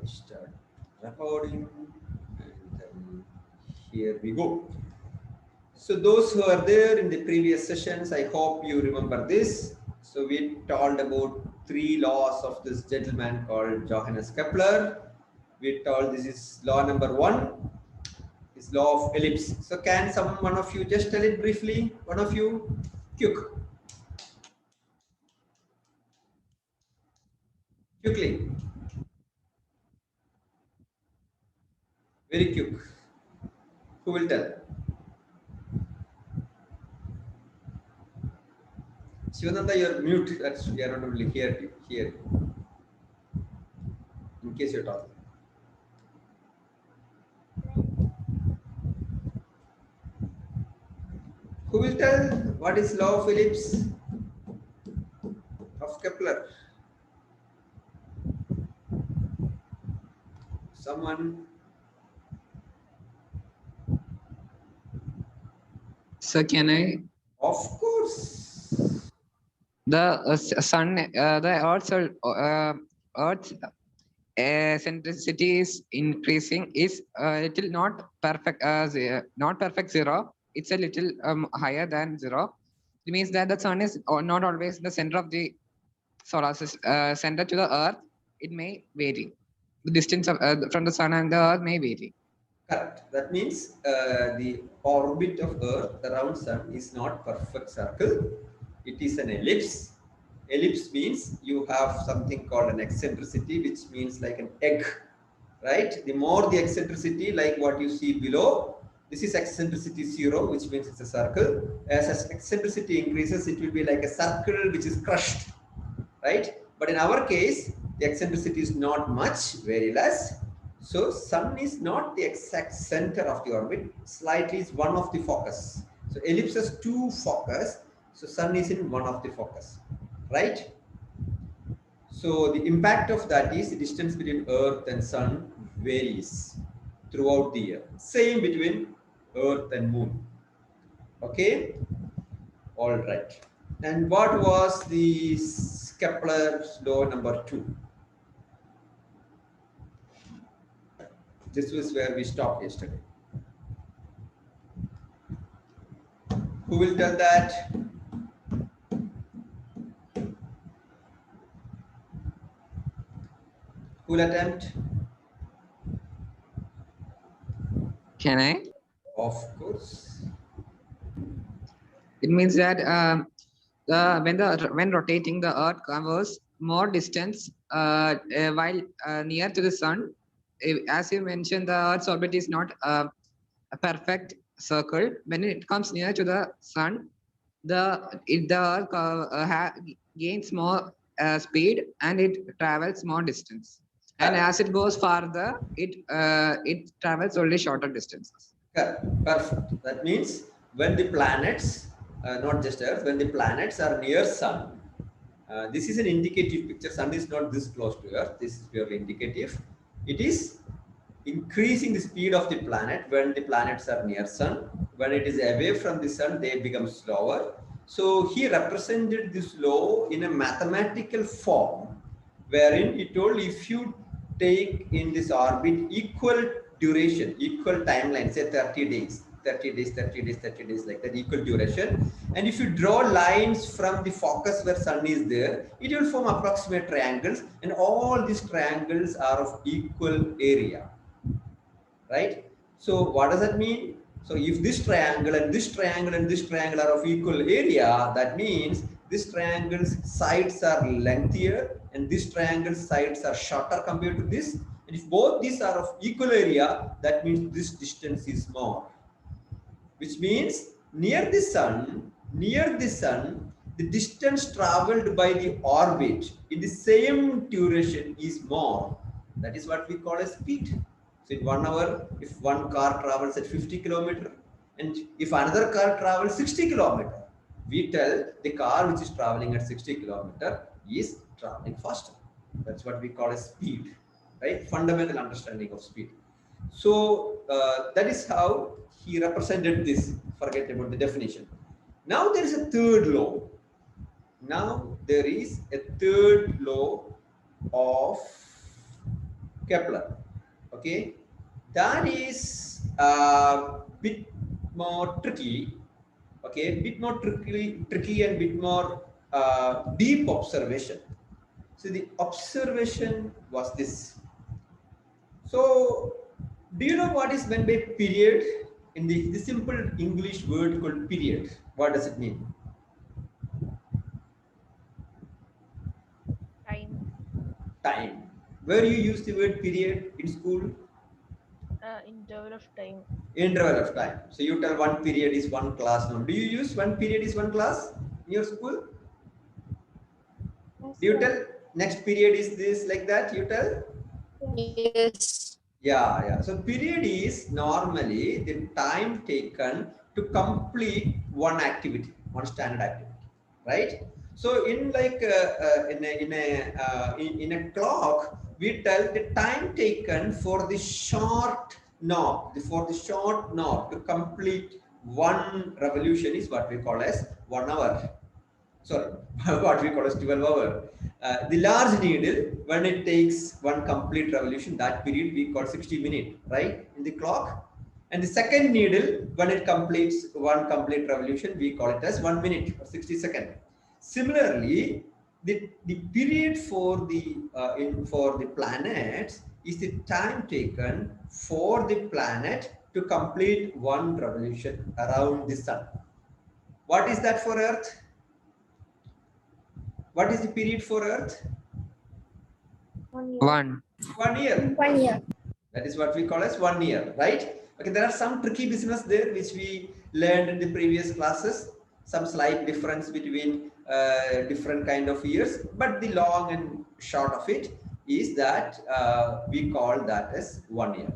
start recording, and then here we go. So those who are there in the previous sessions, I hope you remember this. So we told about 3 laws of this gentleman called Johannes Kepler. We told this is law number 1, is law of ellipse. So can one of you just tell it briefly? One of you, quickly, very quick. Who will tell? Shivananda, you're mute. That's we are not able to hear you. In case you're talking. Who will tell what is law of ellipse of Kepler? Someone? So can I? Of course. The sun, the Earth's centricity is increasing. Is little not perfect. Not perfect zero. It's a little higher than zero. It means that the sun is not always the center of the solar system. Center to the Earth, it may vary. The distance of, from the sun and the Earth may vary. Correct. That means the orbit of Earth around Sun is not perfect circle. It is an ellipse. Ellipse means you have something called an eccentricity, which means like an egg, right? The more the eccentricity, like what you see below, this is eccentricity 0, which means it's a circle. As eccentricity increases, it will be like a circle which is crushed, right? But in our case, the eccentricity is not much, very less. So Sun is not the exact center of the orbit, slightly is one of the focus. So ellipse has 2 focus, so Sun is in one of the focus, right? So the impact of that is the distance between Earth and Sun varies throughout the year. Same between Earth and Moon. Okay? All right. And what was the Kepler's law number 2? This was where we stopped yesterday. Who will tell that? Who will attempt? Can I? Of course. It means that when rotating, the Earth covers more distance while near to the sun. As you mentioned, the Earth's orbit is not a perfect circle. When it comes near to the sun, the Earth gains more speed and it travels more distance. And as it goes farther, it travels only shorter distances. Perfect. That means when the planets, not just Earth, when the planets are near Sun, this is an indicative picture. Sun is not this close to Earth. This is purely indicative. It is increasing the speed of the planet when the planets are near Sun. When it is away from the Sun, they become slower. So he represented this law in a mathematical form, wherein he told if you take in this orbit equal duration, equal timeline, say 30 days, 30 days, 30 days, 30 days, like that, equal duration. And if you draw lines from the focus where Sun is there, it will form approximate triangles, and all these triangles are of equal area, right? So what does that mean? So if this triangle and this triangle and this triangle are of equal area, that means this triangle's sides are lengthier and this triangle's sides are shorter compared to this. And if both these are of equal area, that means this distance is more. Which means near the sun, the distance traveled by the orbit in the same duration is more. That is what we call a speed. So in 1 hour, if one car travels at 50 kilometer, and if another car travels 60 kilometer, we tell the car which is traveling at 60 kilometer is traveling faster. That's what we call a speed, right? Fundamental understanding of speed. So that is how he represented this. Forget about the definition. Now there is a third law. Now there is a third law of Kepler. Okay, that is bit more tricky. Okay, bit more tricky and bit more deep observation. So the observation was this. So do you know what is meant by period? In the simple English word called period, what does it mean? Time. Time. Where you use the word period in school? Interval of time. Interval of time. So you tell one period is one class. Now, do you use one period is one class in your school? Do you tell next period is this like that? You tell? Yes. Yeah. So period is normally the time taken to complete one activity, one standard activity, right? So in like in a clock, we tell the time taken for the short knob, for the short knob to complete one revolution is what we call as 1 hour. Sorry, what we call as 12 hour. The large needle, when it takes one complete revolution, that period we call 60 minutes, right, in the clock. And the second needle, when it completes one complete revolution, we call it as 1 minute or 60 seconds. Similarly, the period for the planets is the time taken for the planet to complete one revolution around the sun. What is that for Earth? What is the period for Earth? 1 year. 1. 1 year. 1 year. That is what we call as 1 year, right? Okay, there are some tricky business there which we learned in the previous classes. Some slight difference between different kind of years, but the long and short of it is that we call that as 1 year,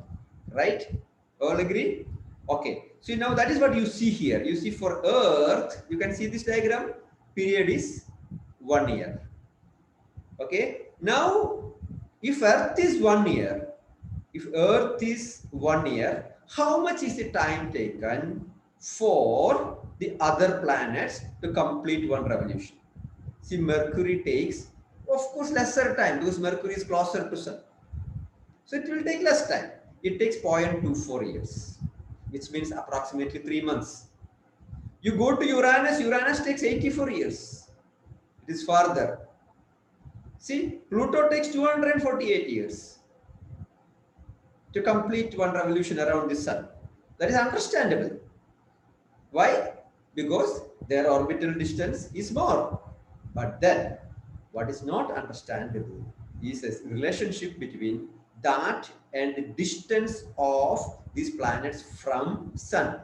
right? All agree? Okay, so now that is what you see here. You see for Earth, you can see this diagram, period is 1 year. Okay, now if Earth is 1 year, if Earth is 1 year, how much is the time taken for the other planets to complete one revolution? See, Mercury takes, of course, lesser time because Mercury is closer to Sun. So it will take less time. It takes 0.24 years, which means approximately 3 months. You go to Uranus, Uranus takes 84 years. It is farther. See, Pluto takes 248 years to complete one revolution around the sun. That is understandable. Why? Because their orbital distance is more. But then, what is not understandable is a relationship between that and the distance of these planets from sun.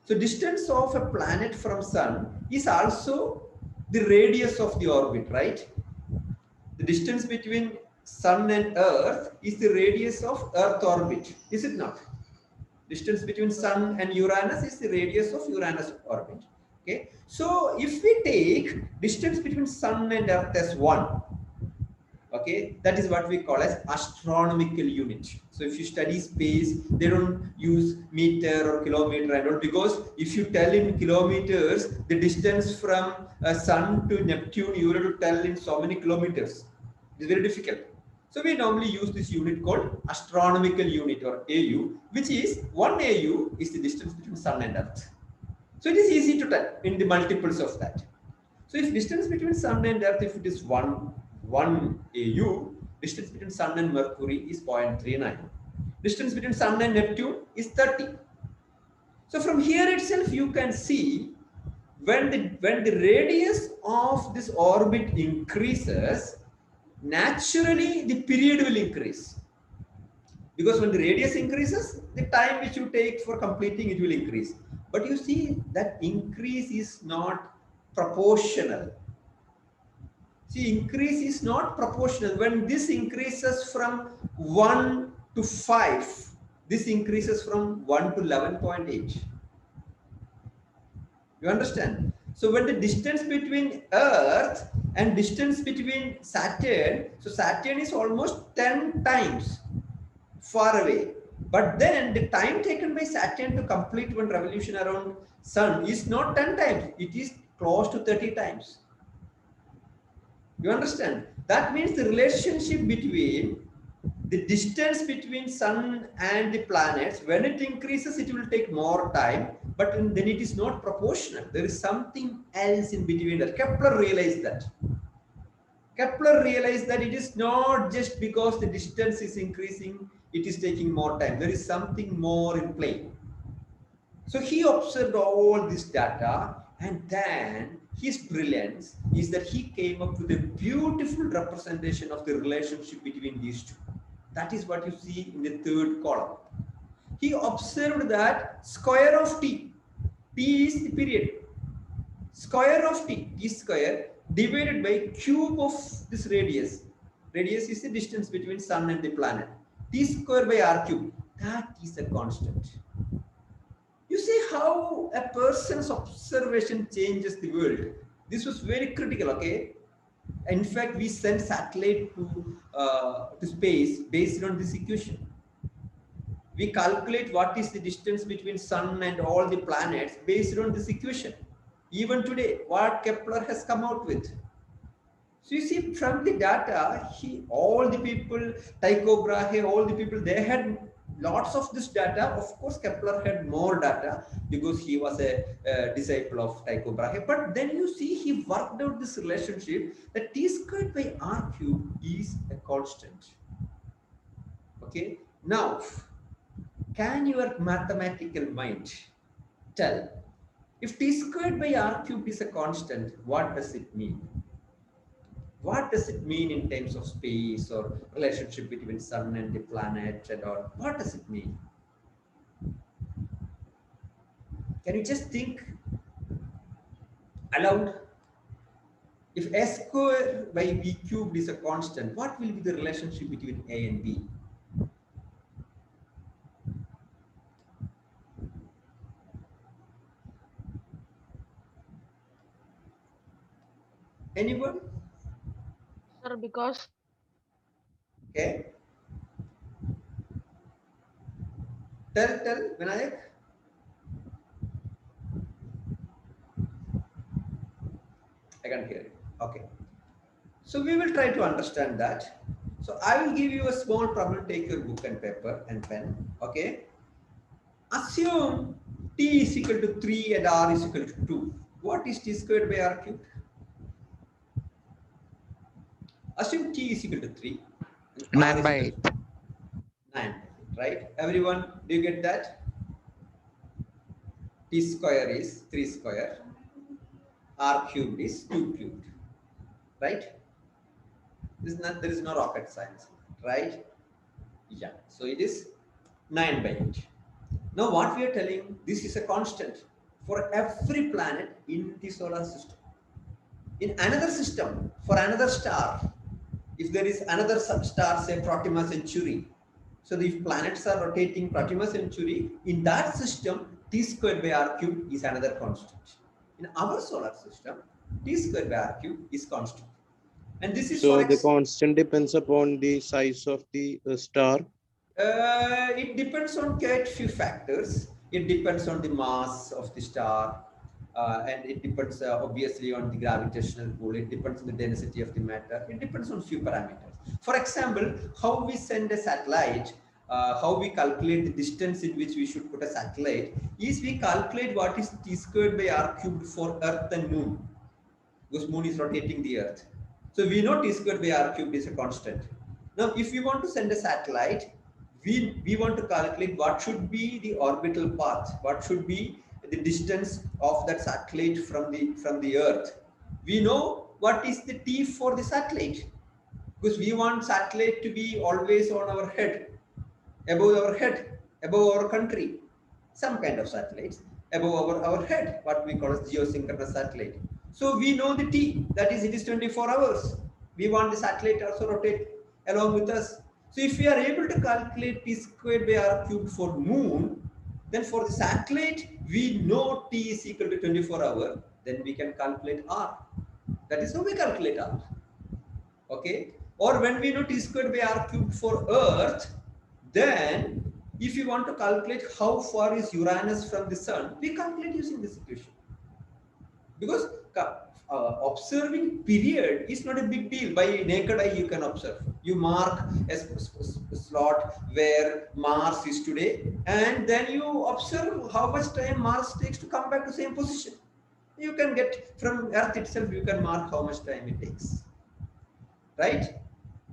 So distance of a planet from sun is also the radius of the orbit, right? The distance between Sun and Earth is the radius of Earth orbit, is it not? Distance between Sun and Uranus is the radius of Uranus orbit. Okay, so if we take distance between Sun and Earth as 1, okay, that is what we call as astronomical unit. So if you study space, they don't use meter or kilometer and all, because if you tell in kilometers the distance from Sun to Neptune, you have to tell in so many kilometers. It is very difficult. So we normally use this unit called astronomical unit or AU, which is 1 AU is the distance between Sun and Earth. So it is easy to tell in the multiples of that. So if distance between Sun and Earth, if it is 1 AU, distance between Sun and Mercury is 0.39. Distance between Sun and Neptune is 30. So from here itself, you can see when the radius of this orbit increases, naturally the period will increase. Because when the radius increases, the time which you take for completing it will increase. But you see that increase is not proportional. See, increase is not proportional. When this increases from 1 to 5, this increases from 1 to 11.8. You understand? So when the distance between Earth and distance between Saturn, so Saturn is almost 10 times far away. But then the time taken by Saturn to complete one revolution around Sun is not 10 times. It is close to 30 times. You understand? That means the relationship between the distance between sun and the planets, when it increases, it will take more time, but then it is not proportional. There is something else in between that. Kepler realized that. Kepler realized that it is not just because the distance is increasing, it is taking more time. There is something more in play. So he observed all this data, and then his brilliance is that he came up with a beautiful representation of the relationship between these two. That is what you see in the third column. He observed that square of t, t is the period, square of t, t square divided by cube of this radius. Radius is the distance between sun and the planet. T square by r cube, that is a constant. You see how a person's observation changes the world. This was very critical, okay? In fact, we sent satellite to space based on this equation. We calculate what is the distance between sun and all the planets based on this equation. Even today, what Kepler has come out with. So you see, from the data, all the people, Tycho Brahe, all the people, they had lots of this data. Of course, Kepler had more data because he was a disciple of Tycho Brahe. But then you see, he worked out this relationship that t squared by r cube is a constant. Okay. Now, can your mathematical mind tell if t squared by r cube is a constant, what does it mean? What does it mean in terms of space or relationship between sun and the planet and all? What does it mean? Can you just think aloud? If a square by b cubed is a constant, what will be the relationship between a and b? Anyone? Sir, because Okay. Tell, Vinayak. I can't hear it. Okay. So we will try to understand that. So I will give you a small problem. Take your book and paper and pen. Okay. Assume t is equal to 3 and r is equal to 2. What is t squared by r cubed? Assume t is equal to 3. 9 by 8. 9, right? Everyone, do you get that? T square is 3 square. R cubed is 2 cubed. Right? There is no rocket science, right? Yeah. So it is 9 by 8. Now what we are telling, this is a constant for every planet in the solar system. In another system, for another star, if there is another star, say Proxima Centauri, so if planets are rotating Proxima Centauri, in that system, t squared by r cubed is another constant. In our solar system, t squared by r cubed is constant. And this is so the constant depends upon the size of the star. It depends on quite few factors. It depends on the mass of the star, and it depends obviously on the gravitational pull. It depends on the density of the matter. It depends on few parameters. For example, how we send a satellite, how we calculate the distance in which we should put a satellite is we calculate what is t squared by r cubed for Earth and Moon, because Moon is rotating the Earth. So we know t squared by r cubed is a constant. Now, if we want to send a satellite, we want to calculate what should be the orbital path, what should be the distance of that satellite from the Earth. We know what is the t for the satellite, because we want satellite to be always on our head, above our head, above our country. Some kind of satellites above our head, what we call as geosynchronous satellite. So we know the t, that is, it is 24 hours. We want the satellite also rotate along with us. So if we are able to calculate t squared by r cubed for Moon, then for the satellite, we know t is equal to 24 hours, then we can calculate r. That is how we calculate r. Okay? Or when we know t squared by r cubed for Earth, then if you want to calculate how far is Uranus from the sun, we calculate using this equation. Because observing period is not a big deal. By naked eye you can observe. You mark a slot where Mars is today, and then you observe how much time Mars takes to come back to same position. You can get from Earth itself, you can mark how much time it takes, right?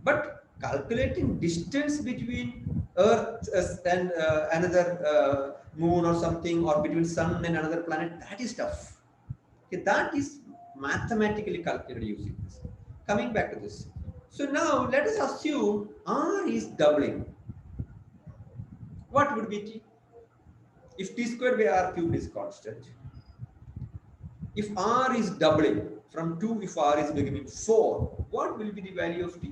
But calculating distance between Earth and another moon or something, or between Sun and another planet, that is tough. Okay, that is mathematically calculated using this. Coming back to this. So now let us assume R is doubling. What would be T? If T squared by R cubed is constant. If R is doubling from 2, if R is becoming 4, what will be the value of T?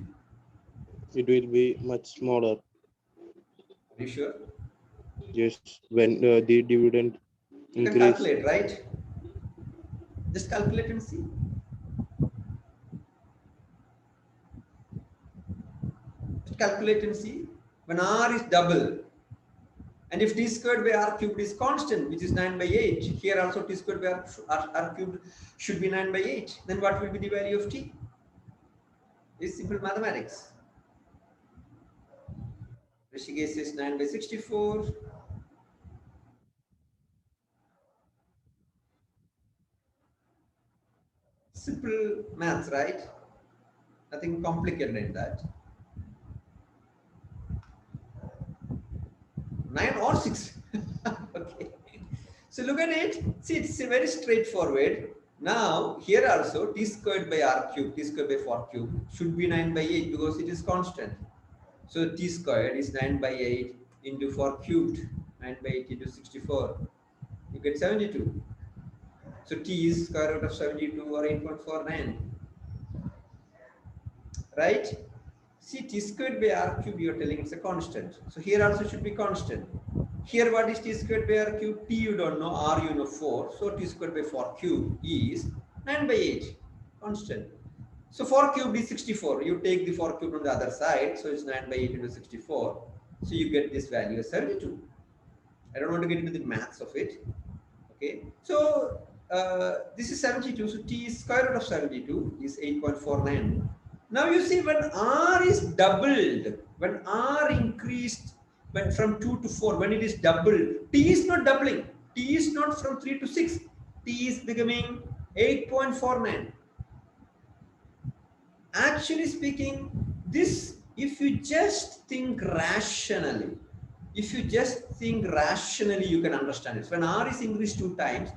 It will be much smaller. Are you sure? Yes, when the dividend You can increase. calculate, right? Just calculate and see. Just calculate and see. When R is double, and if T squared by R cubed is constant, which is 9 by 8, here also T squared by R cubed should be 9 by 8, then what will be the value of T? It's simple mathematics. Rishikesh is 9 by 64. Simple maths, right? Nothing complicated in that. 9 or 6. Okay. So look at it. See, it's very straightforward. Now, here also T squared by R cubed, T squared by 4 cubed should be 9 by 8 because it is constant. So T squared is 9 by 8 into 4 cubed, 9 by 8 into 64. You get 72. So T is square root of 72 or 8.49. Right? See, T squared by R cubed, you are telling it's a constant. So here also should be constant. Here what is T squared by R cubed? T you don't know, R you know 4. So T squared by 4 cubed is 9 by 8, constant. So 4 cubed is 64. You take the 4 cubed on the other side. So it's 9 by 8 into 64. So you get this value as 72. I don't want to get into the maths of it. Okay. So this is 72. So T is square root of 72 is 8.49. Now you see when R is doubled, when R increased when from 2 to 4, when it is doubled, T is not doubling. T is not from 3 to 6. T is becoming 8.49. Actually speaking, this, if you just think rationally, you can understand it. When R is increased 2 times,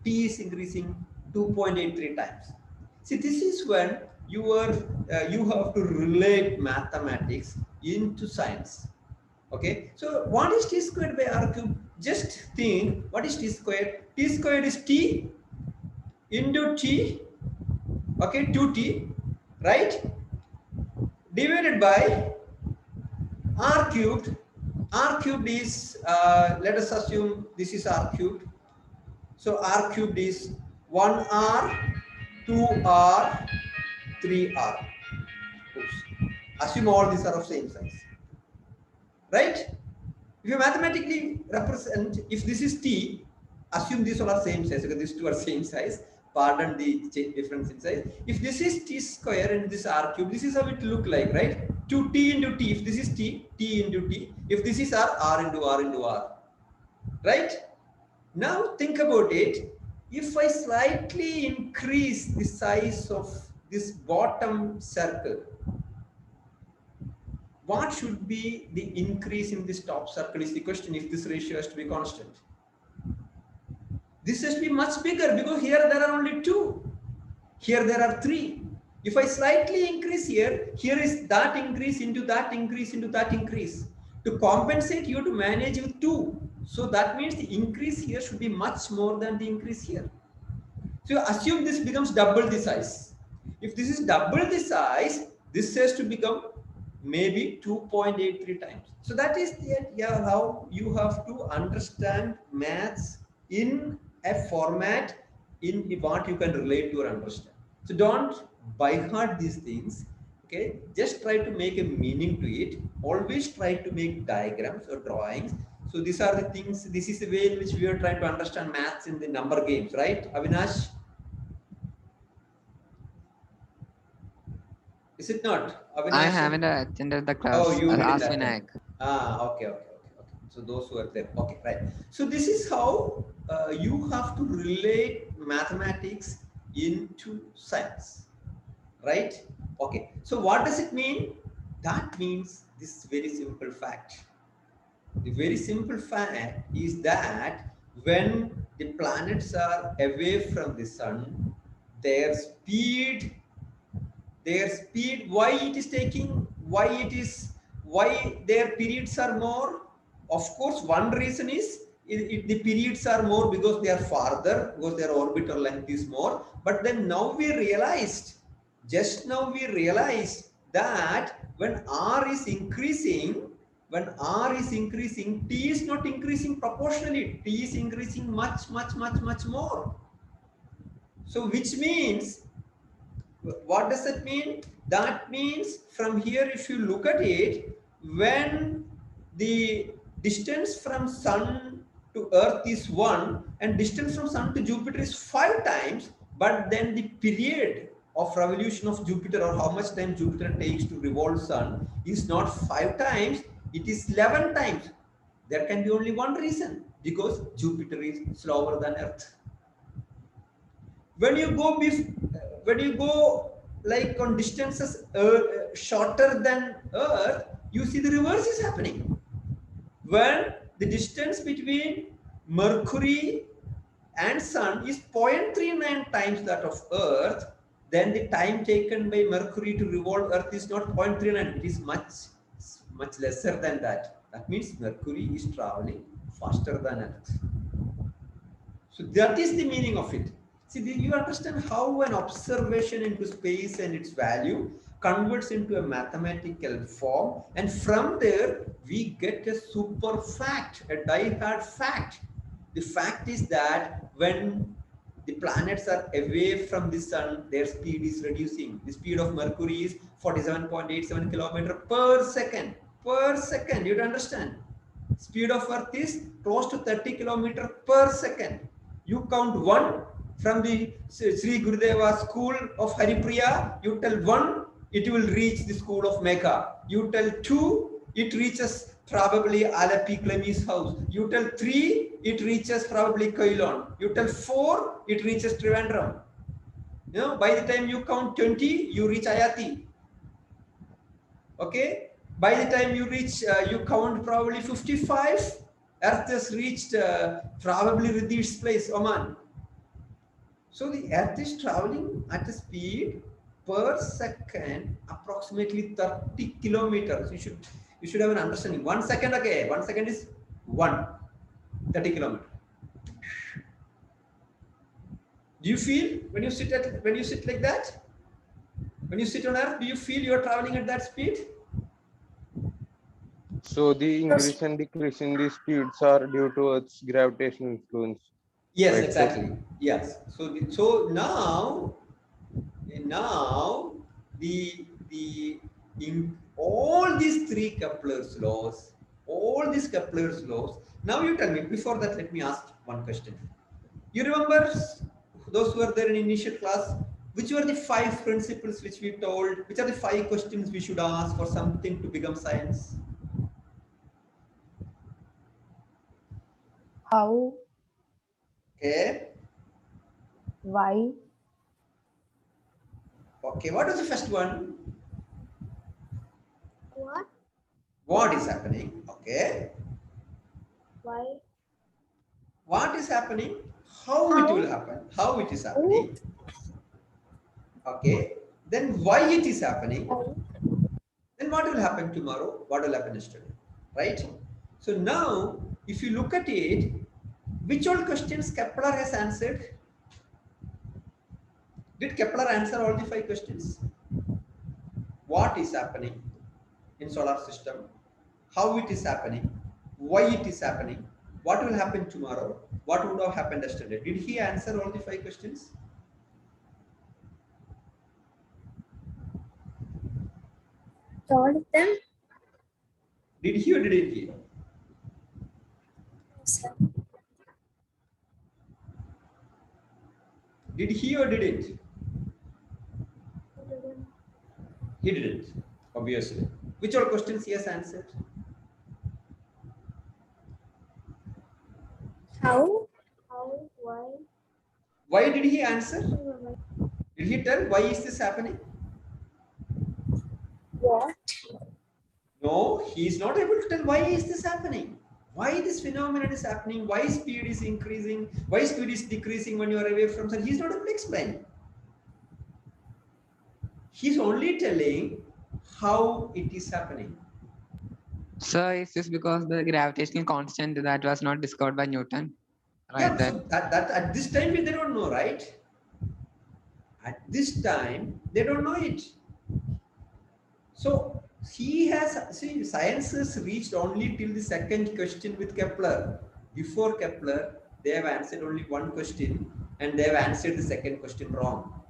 T is increasing 2.83 times. See, this is when you have to relate mathematics into science. Okay, so what is T squared by R cubed? Just think, what is T squared? T squared is T into T, okay, 2T, right? Divided by R cubed. R cubed is, let us assume this is R cubed. So R cubed is 1R, 2R, 3R. Oops. Assume all these are of same size. Right? If you mathematically represent, if this is T, assume these all are same size, because these two are same size. Pardon the difference in size. If this is T square and this R cube, this is how it look like, right? 2T into T. If this is T, T into T. If this is R, R into R into R. Right? Now think about it. If I slightly increase the size of this bottom circle, what should be the increase in this top circle is the question, if this ratio has to be constant. This has to be much bigger because here there are only 2. Here there are 3. If I slightly increase here, here is that increase into that increase into that increase. To compensate, you have to manage with 2. So that means the increase here should be much more than the increase here. So assume this becomes double the size. If this is double the size, this has to become maybe 2.83 times. So that is how you have to understand maths in a format in what you can relate to or understand. So don't by heart these things. Okay, just try to make a meaning to it. Always try to make diagrams or drawings. So these are the things. This is the way in which we are trying to understand maths in the number games, right, Avinash? Is it not? I Avinash? haven't attended the class. Oh, you didn't Ask attend. Vinayak. Okay. So those who are there. Okay, right. So this is how you have to relate mathematics into science, right? Okay. So what does it mean? That means this very simple fact. The very simple fact is that when the planets are away from the sun, their speed why it is taking, why their periods are more. Of course, one reason is the periods are more because they are farther, because their orbital length is more. But then now we realized, just now we realized that when r is increasing, t is not increasing proportionally, t is increasing much more. So which means, what does that mean? That means from here, if you look at it, when the distance from sun to earth is 1 and distance from sun to Jupiter is 5 times, but then the period of revolution of Jupiter, or how much time Jupiter takes to revolve sun, is not 5 times, it is 11 times. There can be only one reason, because Jupiter is slower than earth. When you go like on distances shorter than earth, you see the reverse is happening. When the distance between Mercury and sun is 0.39 times that of earth, then the time taken by Mercury to revolve earth is not 0.39, it is much lesser than that. That means Mercury is traveling faster than earth. So that is the meaning of it. See, you understand how an observation into space and its value converts into a mathematical form, and from there we get a super fact, a die-hard fact. The fact is that when the planets are away from the sun, their speed is reducing. The speed of Mercury is 47.87 kilometers per second. Per second, you understand? Speed of Earth is close to 30 kilometers per second. You count 1 from the Sri Gurudeva school of Haripriya, you tell 1, it will reach the school of Mecca. You tell 2, it reaches probably Alapi Clemi's house. You tell 3, it reaches probably Kailon. You tell 4, it reaches Trivandrum. You know, by the time you count 20, you reach Ayati. Okay? By the time you reach, you count probably 55, Earth has reached probably Ridish's place, Oman. So the Earth is traveling at a speed per second approximately 30 kilometers. You should have an understanding. 1 second, okay, 1 second is 30 kilometers. Do you feel when you sit like that? When you sit on Earth, do you feel you are traveling at that speed? So the increase and decrease in the speeds are due to Earth's gravitational influence. Yes, Right, sir? exactly. Yes. So now in all these three Kepler's laws, now you tell me, before that, let me ask one question. You remember, those who were there in initial class, which were the 5 principles which we told, which are the 5 questions we should ask for something to become science? How, Okay. why, Okay, what was the first one? what, What is happening? Okay. why, What is happening? How it will happen? How it is happening? Okay. Then why it is happening? Then what will happen tomorrow? What will happen yesterday? Right? So now, if you look at it, which all questions Kepler has answered? Did Kepler answer all the 5 questions? What is happening in solar system? How it is happening? Why it is happening? What will happen tomorrow? What would have happened yesterday? Did he answer all the 5 questions? all of them? Did he or didn't he? Did he or didn't? He didn't, obviously. Which all questions he has answered? How? How? Why? Why did he answer? Did he tell why is this happening? What? No, he is not able to tell why is this happening. Why this phenomenon is happening? Why speed is increasing? Why speed is decreasing when you are away from sun? He's not able to explain. He's only telling how it is happening. So is this because the gravitational constant that was not discovered by Newton? Right. Yeah, Then so that at this time they don't know, right? At this time they don't know it. So he has, see, science has reached only till the second question with Kepler. Before Kepler, they have answered only one question and they have answered the second question wrong.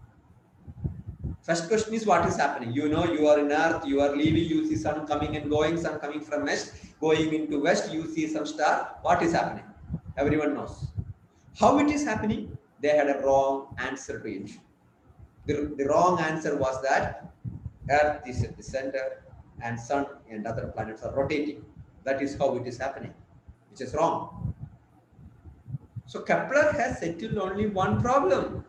First question is what is happening? You know, you are in Earth, you are leaving, you see sun coming and going, sun coming from west, going into west, you see some star. What is happening? Everyone knows. How it is happening? They had a wrong answer to it. The wrong answer was that Earth is at the center and sun and other planets are rotating. That is how it is happening, which is wrong. So Kepler has settled only one problem.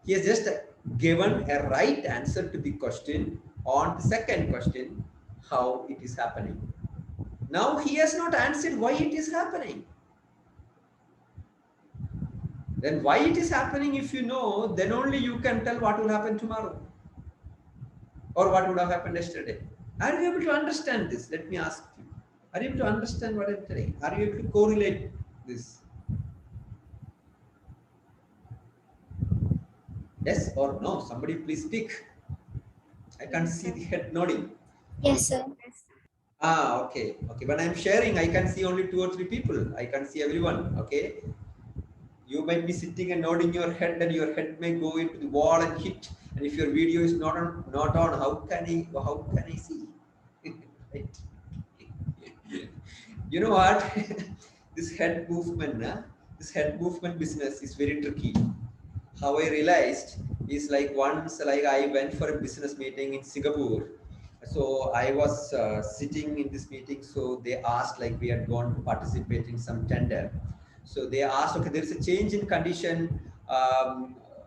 He has just given a right answer to the question on the second question, how it is happening. Now he has not answered why it is happening. Then why it is happening, if you know, then only you can tell what will happen tomorrow or what would have happened yesterday. Are you able to understand this? Let me ask you. Are you able to understand what I'm telling? Are you able to correlate this? Yes or no? Somebody please speak. I can't see the head nodding. Yes, sir. Ah, okay. Okay. When I'm sharing, I can see only 2 or 3 people. I can see everyone. Okay. You might be sitting and nodding your head, and your head may go into the wall and hit. And if your video is not on, how can I see? Right. You know what? This head movement, this head movement business is very tricky. How I realized is like once, like I went for a business meeting in Singapore. So I was sitting in this meeting. So they asked, like we had gone to participate in some tender. So they asked, okay, there is a change in condition.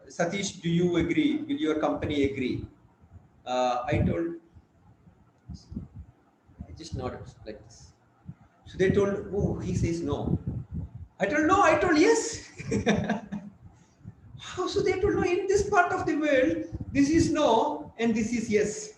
Satish, do you agree? Will your company agree? I told, I just nodded like this. So they told, oh, he says no. I told no, I told yes. How? So they told no, in this part of the world, this is no and this is yes.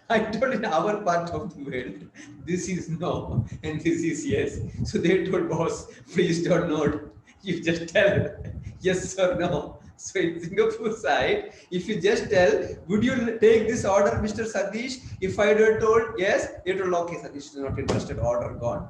I told in our part of the world, this is no and this is yes. So they told boss, please don't nod. You just tell yes or no. So in Singapore side, if you just tell, would you take this order, Mr. Satish? If I had told yes, they told okay, Satish is not interested, order gone.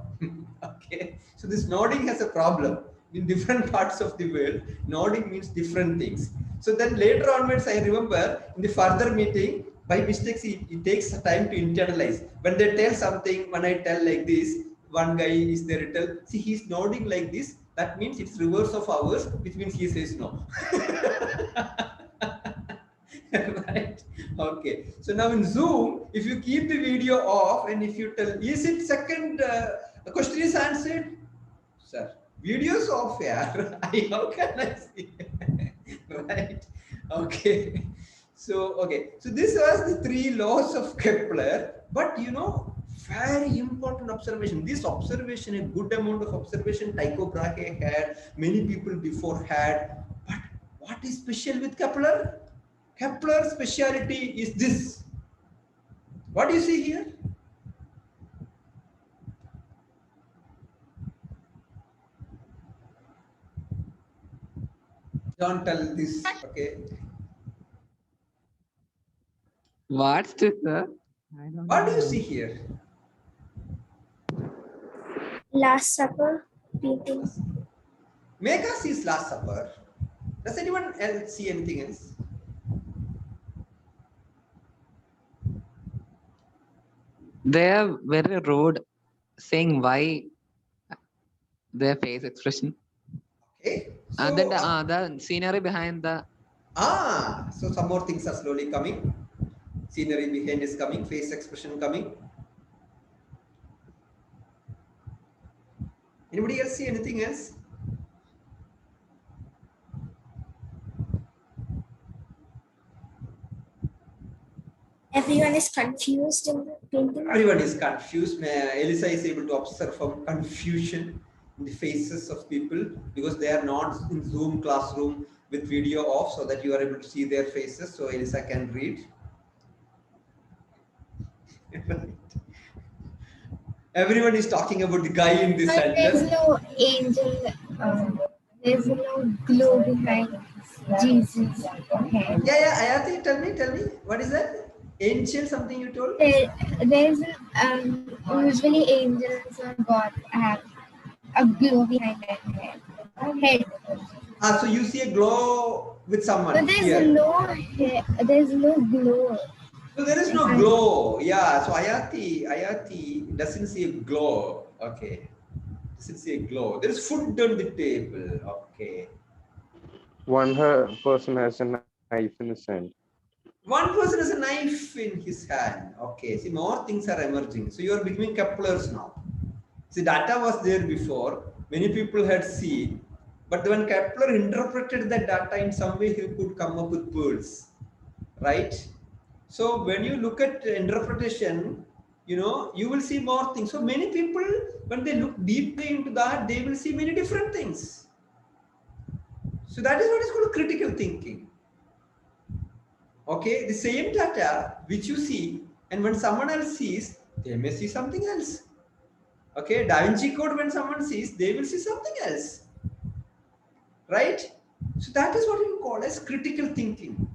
Okay. So this nodding has a problem. In different parts of the world, nodding means different things. So then later onwards, I remember in the further meeting, by mistakes, it takes time to internalize. When they tell something, when I tell like this, one guy is there to tell, see, he's nodding like this. That means it's reverse of ours, which means he says no. Right? Okay. So now in Zoom, if you keep the video off and if you tell, is it second, the question is answered? Sir, videos off, yeah. How can I see? Right? Okay. So, okay. So this was the 3 laws of Kepler, but you know, very important observation. This observation, a good amount of observation Tycho Brahe had, many people before had. But what is special with Kepler? Kepler's speciality is this. What do you see here? Don't tell this, okay? what's this, sir? I don't What do you know. see here? Last Supper. People. Mega sees Last Supper. Does anyone else see anything else? They are very rude, saying why their face expression. Okay. And then So, the scenery behind the so some more things are slowly coming. Scenery behind is coming, face expression coming. Anybody else see anything else? Everyone is confused in the painting. Everyone is confused. Elisa is able to observe some confusion in the faces of people because they are not in Zoom classroom with video off, so that you are able to see their faces. So Elisa can read. Everyone is talking about the guy in this But there's sentence. no angel. There's no glow behind Jesus' head. Yeah, Ayati, tell me, what is that? Angel, something you told? There's usually angels or God have a glow behind their head. So you see a glow with someone But there's here. there's no glow. So there is no glow. Yeah. So Ayati doesn't see a glow. Okay. Doesn't see a glow. There is food on the table. Okay. One person has a knife in his hand. One person has a knife in his hand. Okay. See, more things are emerging. So you are becoming Kepler's now. See, data was there before. Many people had seen. But when Kepler interpreted that data in some way, he could come up with pearls. Right? So when you look at interpretation, you know, you will see more things. So many people, when they look deeply into that, they will see many different things. So that is what is called critical thinking. Okay, the same data which you see, and when someone else sees, they may see something else. Okay, Da Vinci Code, when someone sees, they will see something else. Right? So that is what we call as critical thinking.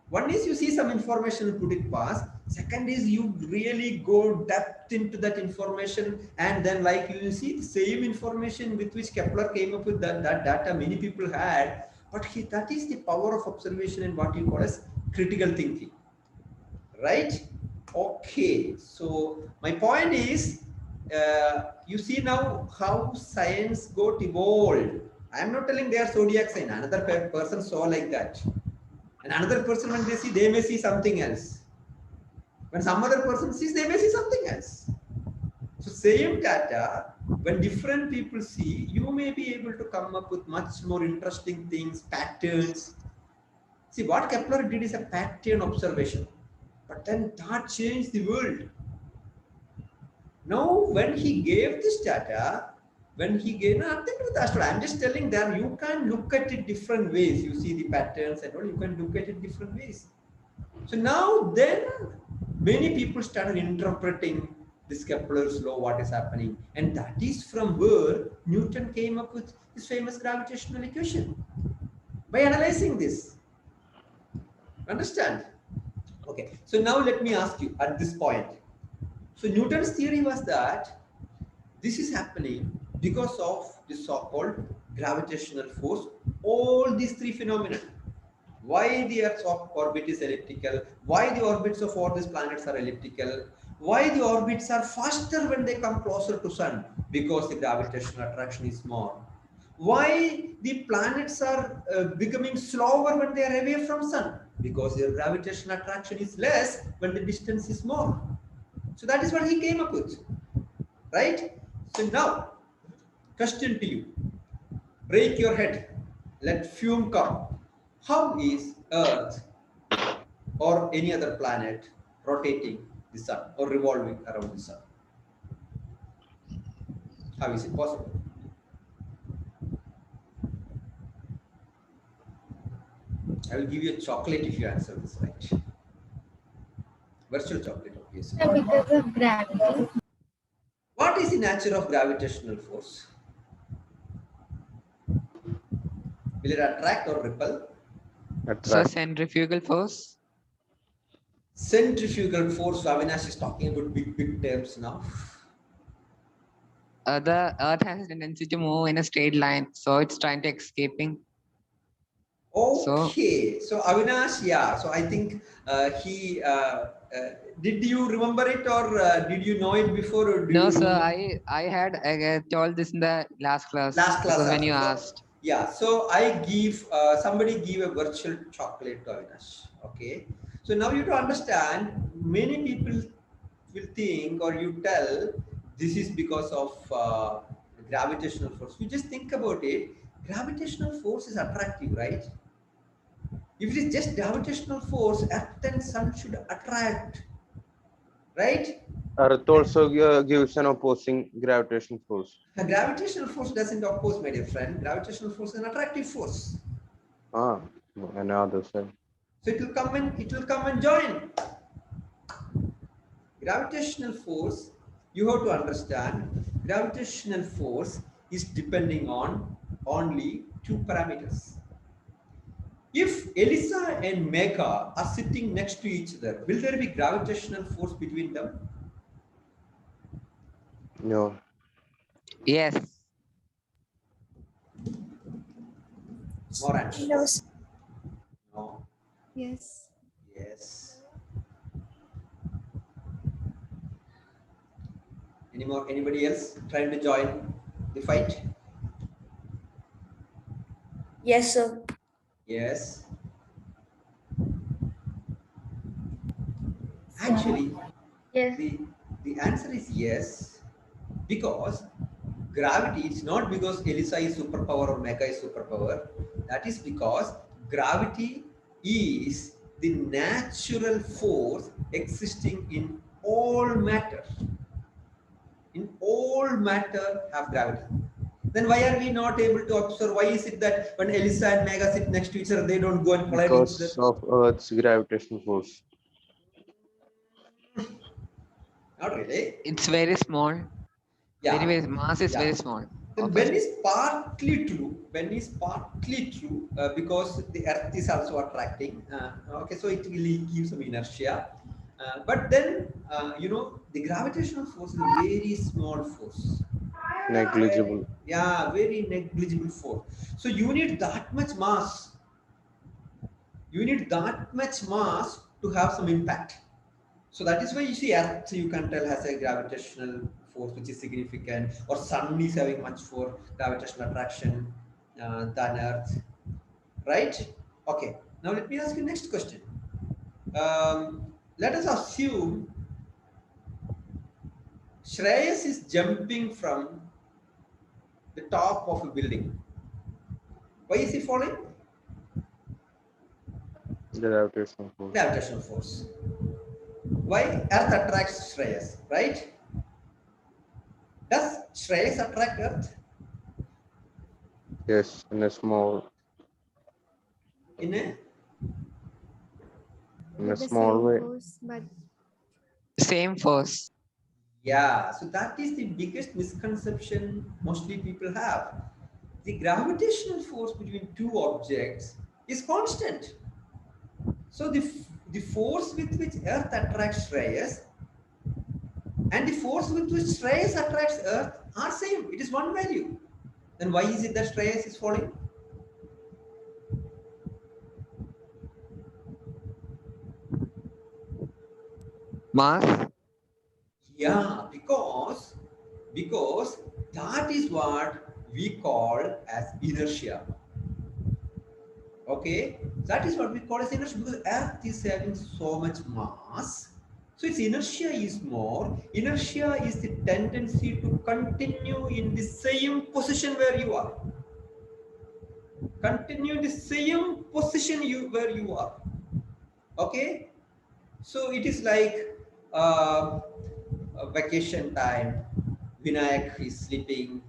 One is you see some information and put it past. Second is you really go depth into that information, and then like you will see the same information with which Kepler came up with that data many people had, but that is the power of observation and what you call as critical thinking. Right? Okay. So my point is, you see now how science got evolved. I am not telling they are zodiac sign. Another person saw like that. And another person, when they see, they may see something else. When some other person sees, they may see something else. So same data, when different people see, you may be able to come up with much more interesting things, patterns. See, what Kepler did is a pattern observation. But then that changed the world. Now, when he gave this data, nothing with astrology. I'm just telling them you can look at it different ways. You see the patterns and all, you can look at it different ways. So now then many people started interpreting this Kepler's law, what is happening. And that is from where Newton came up with his famous gravitational equation. By analyzing this. Understand? Okay. So now let me ask you at this point. So Newton's theory was that this is happening because of the so-called gravitational force, all these three phenomena. Why the Earth's orbit is elliptical, why the orbits of all these planets are elliptical, why the orbits are faster when they come closer to Sun, because the gravitational attraction is more. Why the planets are becoming slower when they are away from Sun, because their gravitational attraction is less when the distance is more. So that is what he came up with, right? So now, question to you, break your head, let fume come. How is Earth or any other planet rotating the Sun or revolving around the Sun? How is it possible? I will give you a chocolate if you answer this right. Virtual chocolate, obviously. Because of gravity. What is the nature of gravitational force? Will it attract or repel? So Attract. centrifugal force. Centrifugal force. Avinash is talking about big terms now. The Earth has a tendency to move in a straight line, so it's trying to escaping. Okay, so Avinash, yeah. So I think did you remember it or did you know it before? Or No, sir. I had told this in the last class. Last class because when you also. asked. Yeah. So I give somebody give a virtual chocolate to Avinash. Okay. So now you to understand, many people will think or you tell this is because of gravitational force. You just think about it. Gravitational force is attractive, right? If it is just gravitational force, Earth and Sun should attract, right? Earth also gives an opposing gravitational force. A gravitational force doesn't oppose, my dear friend. Gravitational force is an attractive force. Ah, another side. So it will come and join. Gravitational force, you have to understand, gravitational force is depending on only two parameters. If Elisa and Mega are sitting next to each other, will there be gravitational force between them? No. Yes. More answers. No, sir. No. Yes. Yes. Anybody else trying to join the fight? Yes, sir. Yes. Actually, Yes. the answer is yes, because gravity, it's not because Elisa is superpower or Mega is superpower. That is because gravity is the natural force existing in all matter. In all matter have gravity. Then why are we not able to observe? Why is it that when Elisa and Mega sit next to each other, they don't go and collide each Because other? of Earth's gravitational force. Not really. It's very small. Yeah. Very mass is Yeah. very small. Then Okay. Ben is partly true. Ben is partly true because the Earth is also attracting. Okay, so it really gives some inertia. But then, the gravitational force is a very small force. Negligible. Yeah, very negligible force. So you need that much mass. You need that much mass to have some impact. So that is why you see Earth, you can tell, has a gravitational force which is significant, or Sun is having much more gravitational attraction than Earth, right? Okay. Now let me ask you next question. Let us assume Shreyas is jumping from the top of a building. Why is he falling? Gravitational force. Gravitational force. Why? Earth attracts Shreyas, right? Does Shreyas attract Earth? Yes, in a small In a With the small same way. force, but Same force. Yeah, so that is the biggest misconception mostly people have. The gravitational force between two objects is constant. So the force with which Earth attracts Shreyas and the force with which Shreyas attracts Earth are same. It is one value. Then why is it that Shreyas is falling? Mass. Yeah, because that is what we call as inertia. Okay, that is what we call as inertia, because Earth is having so much mass, so its inertia is more. Inertia is the tendency to continue in the same position where you are. Continue in the same position where you are. Okay, so it is like vacation time. Vinayak is sleeping,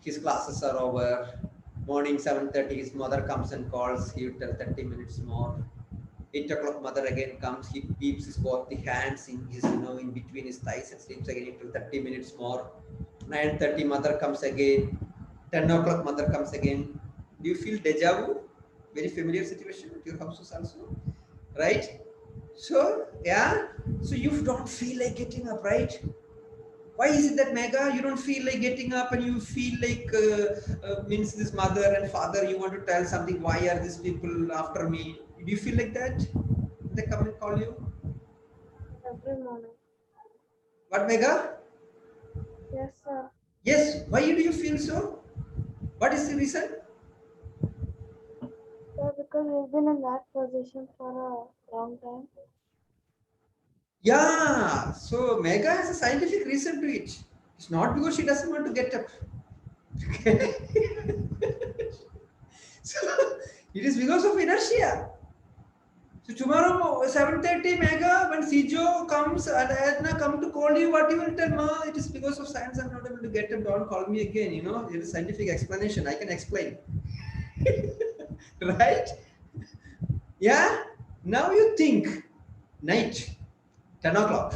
his classes are over. Morning 7:30, his mother comes and calls. He will tell 30 minutes more. 8 o'clock, mother again comes. He keeps his both the hands in his, in between his thighs and sleeps again until 30 minutes more. 9:30, mother comes again. 10 o'clock, mother comes again. Do you feel deja vu? Very familiar situation at your houses also, right? So yeah, so you don't feel like getting up, right? Why is it that, Mega, you don't feel like getting up and you feel like means this mother and father, you want to tell something? Why are these people after me? Do you feel like that? They come and call you. Every morning. What, Mega? Yes, sir. Yes. Why do you feel so? What is the reason? Sir, because because we've been in that position for a long time. Yeah, so Megha has a scientific reason to it. It's not because she doesn't want to get up. Okay? So it is because of inertia. So tomorrow 7:30 Megha, when Sijo comes and Edna come to call you, what you will tell? Ma, it is because of science I'm not able to get up. Don't call me again. You know, it is scientific explanation. I can explain. Right? Yeah. Now you think night, 10 o'clock.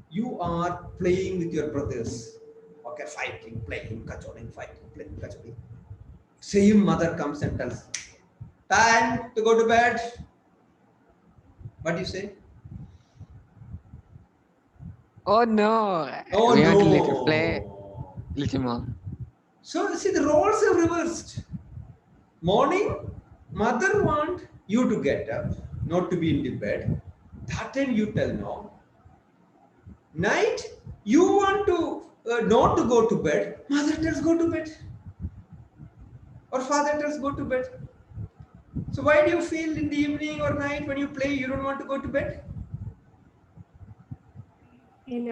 You are playing with your brothers. Okay, fighting, playing, cajoling, fighting, playing, cajoling. Same mother comes and tells, time to go to bed. What do you say? Oh no, Oh we want to play no. little more. So see, the roles are reversed. Morning, mother want you to get up, not to be in the bed. That time you tell no. Night, you want to not to go to bed. Mother tells go to bed, or father tells go to bed. So why do you feel in the evening or night when you play you don't want to go to bed?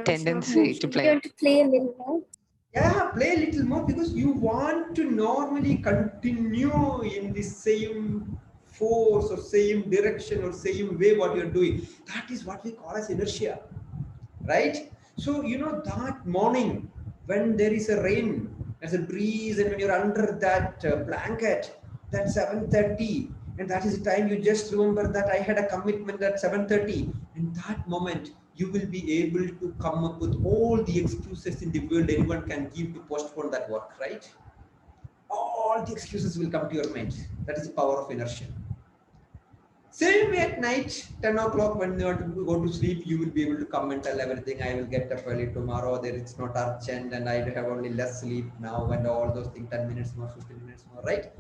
Tendency to You play. want to play a little more? Yeah, play a little more because you want to normally continue in the same force or same direction or same way what you're doing. That is what we call as inertia, right? So you know that morning when there is a rain, there's a breeze, and when you're under that blanket, that 7:30, and that is the time you just remember that I had a commitment at 7:30. In that moment, you will be able to come up with all the excuses in the world anyone can give to postpone that work, right? All the excuses will come to your mind. That is the power of inertia. Same way at night, 10 o'clock when you want to go to sleep, you will be able to come and tell everything. I will get up early tomorrow. There is not urgent and I have only less sleep now and all those things, 10 minutes more, 15 minutes more, right?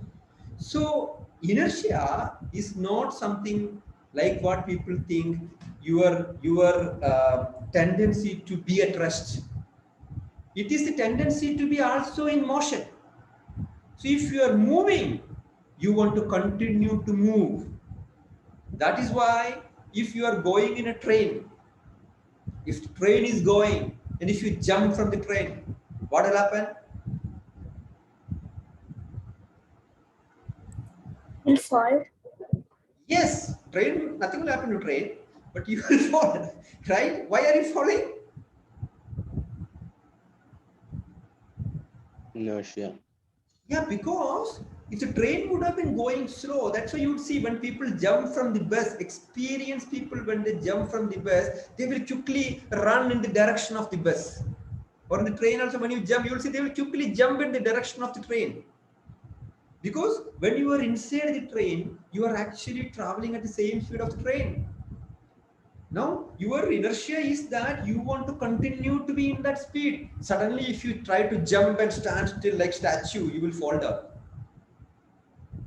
So inertia is not something like what people think your tendency to be at rest. It is the tendency to be also in motion. So if you are moving, you want to continue to move. That is why if you are going in a train, if the train is going and if you jump from the train, what will happen? Will fall. Yes, train, nothing will happen to train, but you will fall, right? Why are you falling? Inertia. Yeah, because if the train would have been going slow, that's why you would see when people jump from the bus, experienced people when they jump from the bus, they will quickly run in the direction of the bus. Or in the train also, when you jump, you will see they will quickly jump in the direction of the train. Because when you are inside the train, you are actually traveling at the same speed of the train. Now, your inertia is that you want to continue to be in that speed. Suddenly, if you try to jump and stand still like statue, you will fall down.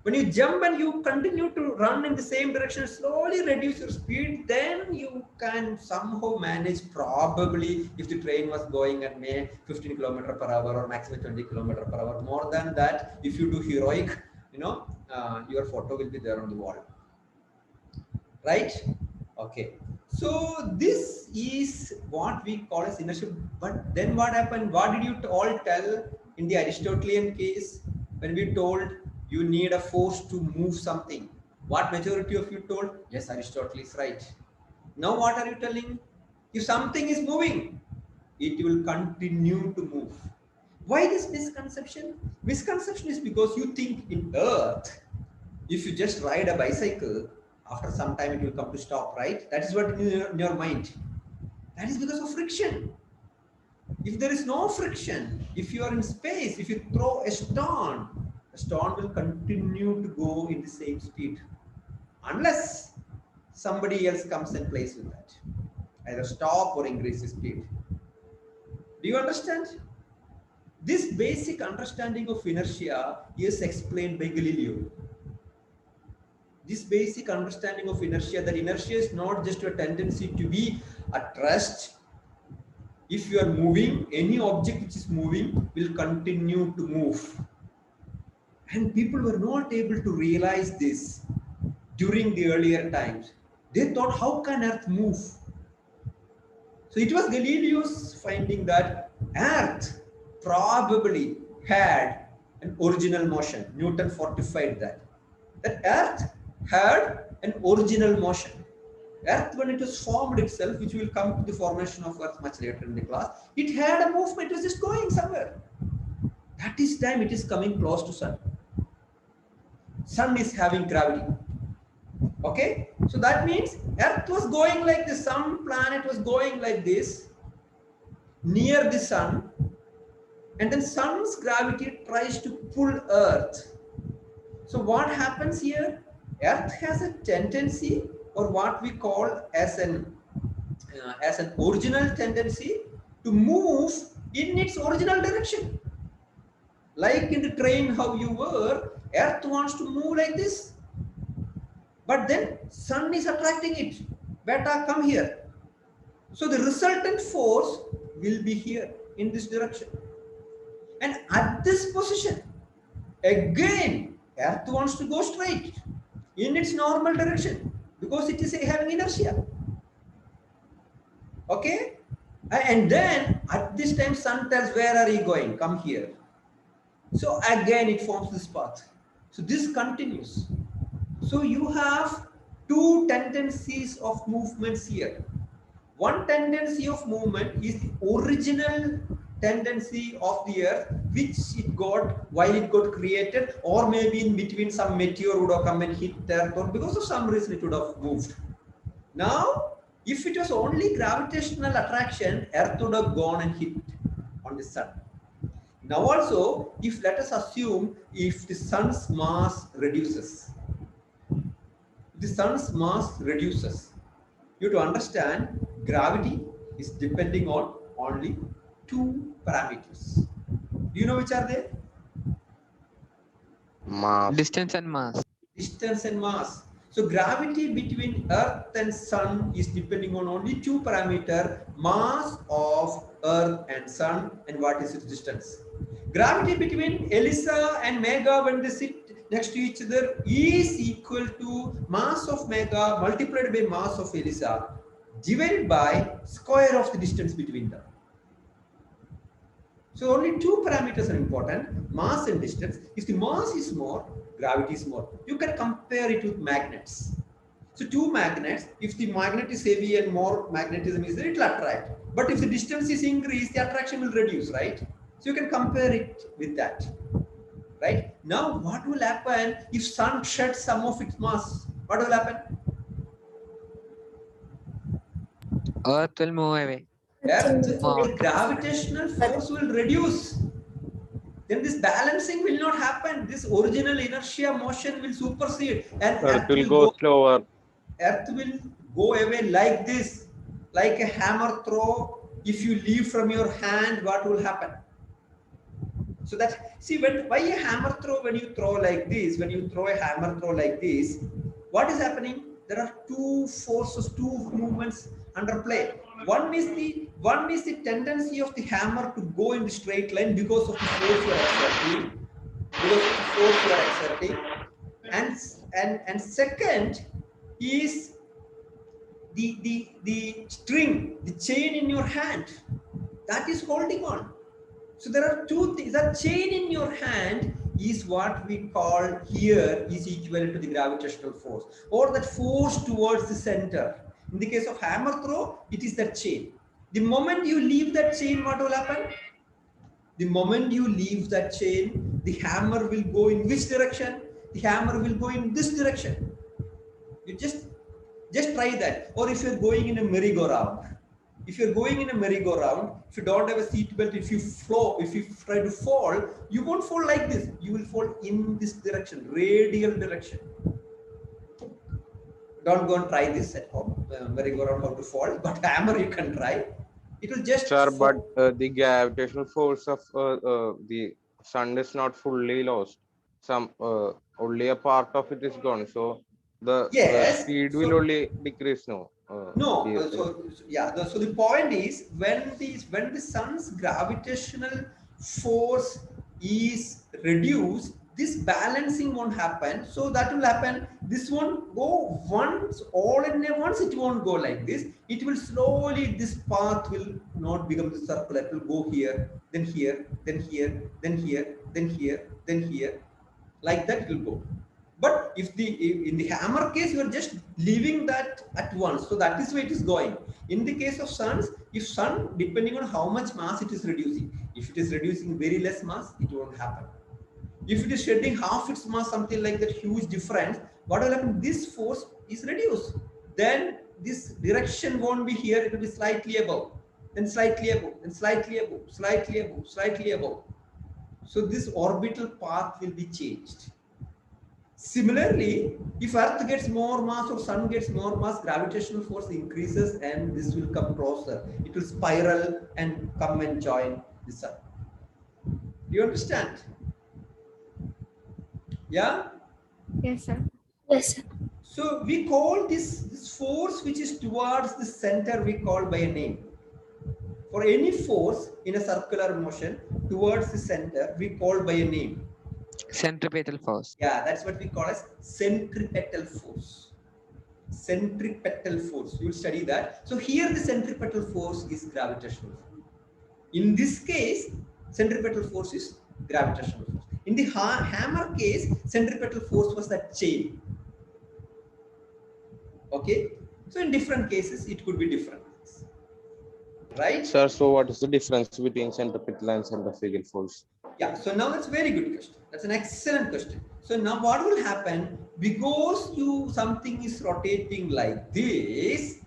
When you jump and you continue to run in the same direction, slowly reduce your speed, then you can somehow manage probably if the train was going at may 15 km per hour or maximum 20 km per hour. More than that, if you do heroic, your photo will be there on the wall. Right? Okay. So this is what we call as inertia. But then what happened? What did you all tell in the Aristotelian case when we told you need a force to move something? What majority of you told? Yes, Aristotle is right. Now what are you telling? If something is moving, it will continue to move. Why this misconception? Misconception is because you think in Earth, if you just ride a bicycle, after some time it will come to stop, right? That is what in your mind. That is because of friction. If there is no friction, if you are in space, if you throw a stone will continue to go in the same speed unless somebody else comes and plays with that. Either stop or increase the speed. Do you understand? This basic understanding of inertia is explained by Galileo. This basic understanding of inertia, that inertia is not just a tendency to be at rest. If you are moving, any object which is moving will continue to move. And people were not able to realize this during the earlier times, they thought, how can Earth move? So it was Galileo's finding that Earth probably had an original motion. Newton fortified that. That Earth had an original motion. Earth, when it was formed itself, which will come to the formation of Earth much later in the class, it had a movement, it was just going somewhere. That is time it is coming close to Sun. Sun is having gravity. Okay, so that means Earth was going like this, some planet was going like this near the Sun, and then Sun's gravity tries to pull Earth. So what happens here? Earth has a tendency, or what we call as an original tendency, to move in its original direction. Like in the train, how you were, Earth wants to move like this. But then Sun is attracting it. Beta, come here. So the resultant force will be here in this direction. And at this position, again, Earth wants to go straight in its normal direction because it is having inertia. Okay? And then at this time, Sun tells, where are you going? Come here. So again, it forms this path. So this continues. So you have two tendencies of movements here. One tendency of movement is the original tendency of the Earth, which it got while it got created, or maybe in between some meteor would have come and hit Earth, or because of some reason it would have moved. Now, if it was only gravitational attraction, Earth would have gone and hit on the Sun. Now also, if let us assume if the Sun's mass reduces, the Sun's mass reduces, you have to understand gravity is depending on only two parameters. Do you know which are they? Mass. Distance and mass. Distance and mass. So gravity between Earth and Sun is depending on only two parameters: mass of Earth and Sun, and what is its distance. Gravity between Elisa and Mega, when they sit next to each other, is equal to mass of Mega multiplied by mass of Elisa divided by square of the distance between them. So only two parameters are important, mass and distance. If the mass is more, gravity is more. You can compare it with magnets. So two magnets, if the magnet is heavy and more magnetism is there, it will attract. But if the distance is increased, the attraction will reduce, right? So you can compare it with that, right? Now, what will happen if Sun sheds some of its mass? What will happen? Earth will move away. Earth, the gravitational force will reduce. Then this balancing will not happen. This original inertia motion will supersede, and Earth will go slower. Earth will go away like this, like a hammer throw. If you leave from your hand, what will happen? So that, see, why a hammer throw, when you throw like this, when you throw a hammer throw like this, what is happening? There are two forces, two movements under play. One is the tendency of the hammer to go in the straight line because of the force you are exerting. And second is the string, the chain in your hand that is holding on. So there are two things. That chain in your hand is what we call here is equivalent to the gravitational force, or that force towards the center. In the case of hammer throw, it is that chain. The moment you leave that chain, what will happen? The moment you leave that chain, the hammer will go in which direction? The hammer will go in this direction. You just try that. Or if you're going in a merry-go-round, if you don't have a seat belt, if you try to fall, you won't fall like this. You will fall in this direction, radial direction. Don't go and try this at home. Merry-go-round, how to fall, but hammer you can try. It will just. Sir, but the gravitational force of the Sun is not fully lost. Only a part of it is gone. So the speed will only decrease now. So the point is, when the Sun's gravitational force is reduced, this balancing won't happen. So that will happen. This won't go once, all in a once, it won't go like this. It will slowly, this path will not become the circle. It will go here, then here, then here, then here, then here, then here. Like that it will go. But if in the hammer case, you are just leaving that at once. So that is where it is going. In the case of suns, if sun, depending on how much mass it is reducing, if it is reducing very less mass, it won't happen. If it is shedding half its mass, something like that, huge difference, what will happen? This force is reduced. Then this direction won't be here, it will be slightly above, then slightly above, then slightly above, slightly above, slightly above. So this orbital path will be changed. Similarly, if Earth gets more mass or Sun gets more mass, gravitational force increases and this will come closer. It will spiral and come and join the Sun. Do you understand? Yeah? Yes, sir. Yes, sir. So we call this force which is towards the center, we call by a name. For any force in a circular motion towards the center, we call by a name. Centripetal force. Yeah, that's what we call as centripetal force. Centripetal force. You will study that. So here the centripetal force is gravitational force. In this case, centripetal force is gravitational force. In the hammer case, centripetal force was that chain. Okay. So in different cases, it could be different. Right? Sir, so what is the difference between centripetal and centrifugal force? Yeah, so now that's a very good question. That's an excellent question. So now what will happen, because something is rotating like this,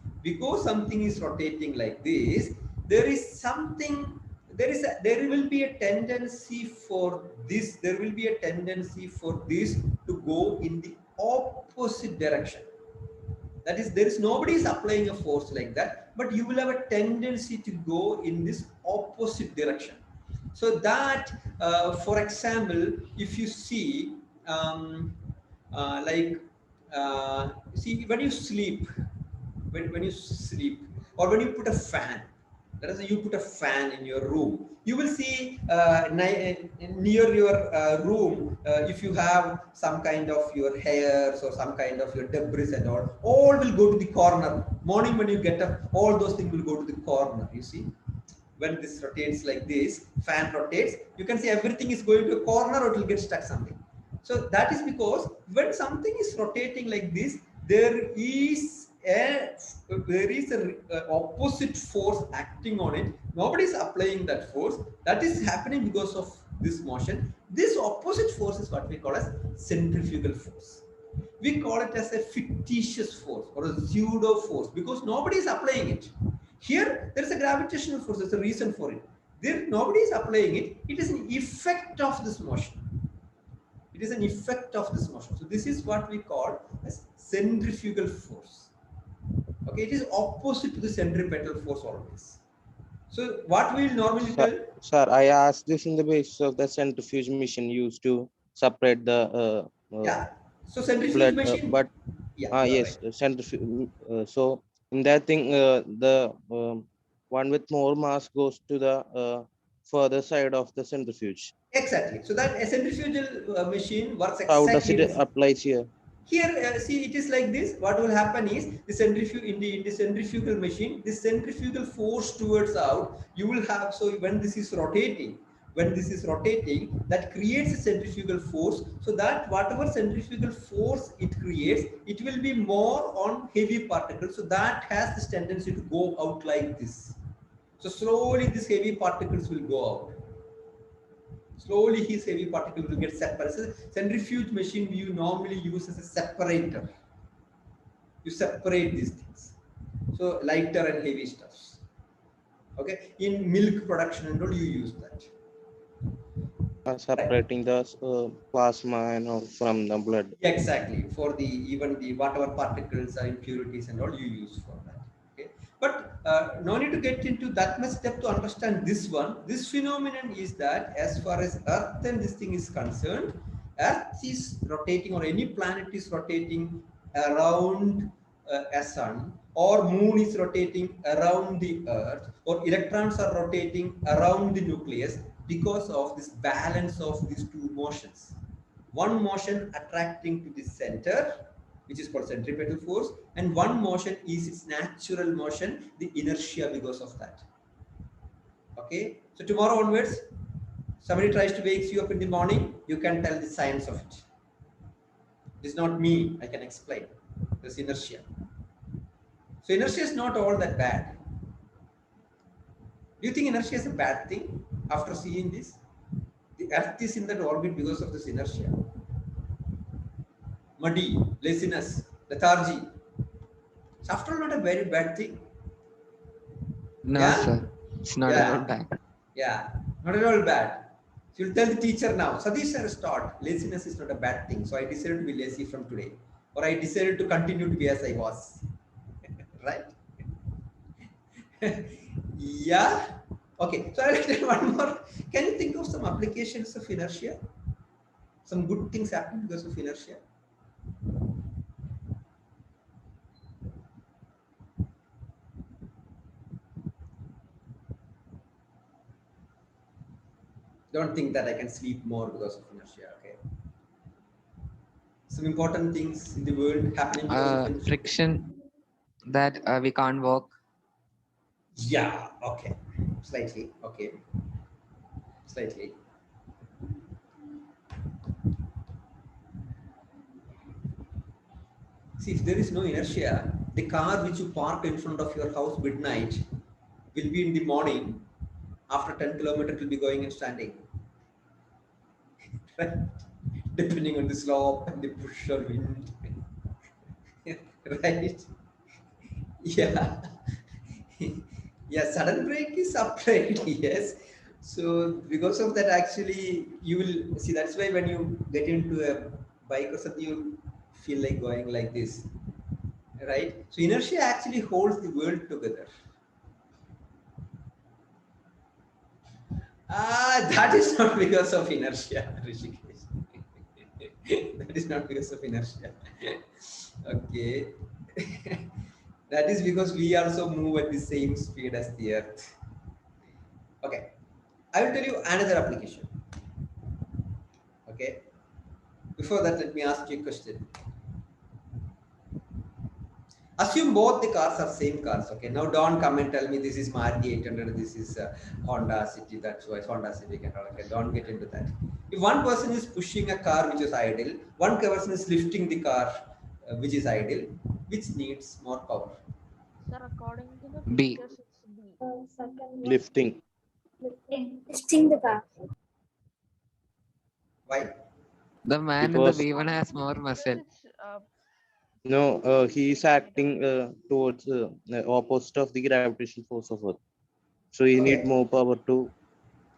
there is something, there will be a tendency for this, to go in the opposite direction. That is, nobody is applying a force like that, but you will have a tendency to go in this opposite direction. So that, for example, if you see, see when you sleep, when you sleep, or when you put a fan, that is, you put a fan in your room, you will see near your room, if you have some kind of your hairs or some kind of your debris and all will go to the corner. Morning when you get up, all those things will go to the corner, you see. When this rotates like this, fan rotates, you can see everything is going to a corner or it will get stuck something. So that is because when something is rotating like this, there is a opposite force acting on it. Nobody is applying that force. That is happening because of this motion. This opposite force is what we call as centrifugal force. We call it as a fictitious force or a pseudo force because nobody is applying it. Here, there is a gravitational force. There's a reason for it. There, nobody is applying it. It is an effect of this motion. It is an effect of this motion. So this is what we call as centrifugal force. Okay, it is opposite to the centripetal force always. So what we will normally tell. Sir, I asked this in the basis of the centrifuge machine used to separate the yeah. So centrifuge blood, machine. but yeah, yes, right. centrifuge. So in that thing, the one with more mass goes to the further side of the centrifuge. Exactly. So that a centrifugal machine works exactly. How does it apply here? Here, see, it is like this. What will happen is the centrifuge in the centrifugal machine, the centrifugal force towards out. You will have, so when this is rotating, that creates a centrifugal force. So that whatever centrifugal force it creates, it will be more on heavy particles. So that has this tendency to go out like this. So slowly these heavy particles will go out. Slowly his heavy particle will get separated. Centrifuge machine you normally use as a separator. You separate these things. So lighter and heavy stuffs. Okay. In milk production and all you use that. Separating the plasma and all from the blood. Exactly. For even the whatever particles or impurities and all you use for that. Okay. But no need to get into that much depth to understand this one. This phenomenon is that as far as Earth and this thing is concerned, Earth is rotating or any planet is rotating around a sun, or moon is rotating around the Earth, or electrons are rotating around the nucleus because of this balance of these two motions. one motion attracting to the center, which is called centripetal force, and one motion is its natural motion, the inertia because of that. Okay, so tomorrow onwards, somebody tries to wake you up in the morning, you can tell the science of it. It's not me, I can explain. There's inertia. So inertia is not all that bad. Do you think inertia is a bad thing after seeing this? The earth is in that orbit because of this inertia. Muddy, laziness, lethargy. It's after all not a very bad thing. No, Yeah? sir. It's not Yeah. at all bad. Yeah, not at all bad. So you'll tell the teacher now, Satish sir has taught laziness is not a bad thing. So I decided to be lazy from today. Or I decided to continue to be as I was. Right? Yeah. Okay. So I'll tell one more. Can you think of some applications of inertia? Some good things happen because of inertia? Don't think that I can sleep more because of inertia. Okay. Some important things in the world happening because of inertia. Friction that we can't walk. Yeah, okay. Slightly, okay. Slightly. See, if there is no inertia, the car which you park in front of your house midnight will be in the morning. After 10 kilometers, it will be going and standing. Right? Depending on the slope and the push or wind. Right? Yeah. Yeah, sudden brake is applied, yes. So because of that, actually, you will see, that's why when you get into a bike or something, you feel like going like this, right? So inertia actually holds the world together. That is not because of inertia, Rishikesh. That is not because of inertia. Okay. That is because we also move at the same speed as the earth. Okay. I will tell you another application. Okay. Before that, let me ask you a question. Assume both the cars are same cars. Okay. Now don't come and tell me this is Maruti 800, this is Honda City. That's why Honda Civic and all. Okay. Don't get into that. If one person is pushing a car which is idle, one person is lifting the car which is idle, which needs more power? Sir, according to the B. pictures, it's B. Second one. Lifting. Lifting the car. Why? The man Because- in the B1 has more Because muscle. it's, No, he is acting towards the opposite of the gravitational force of Earth. So he Okay. need more power to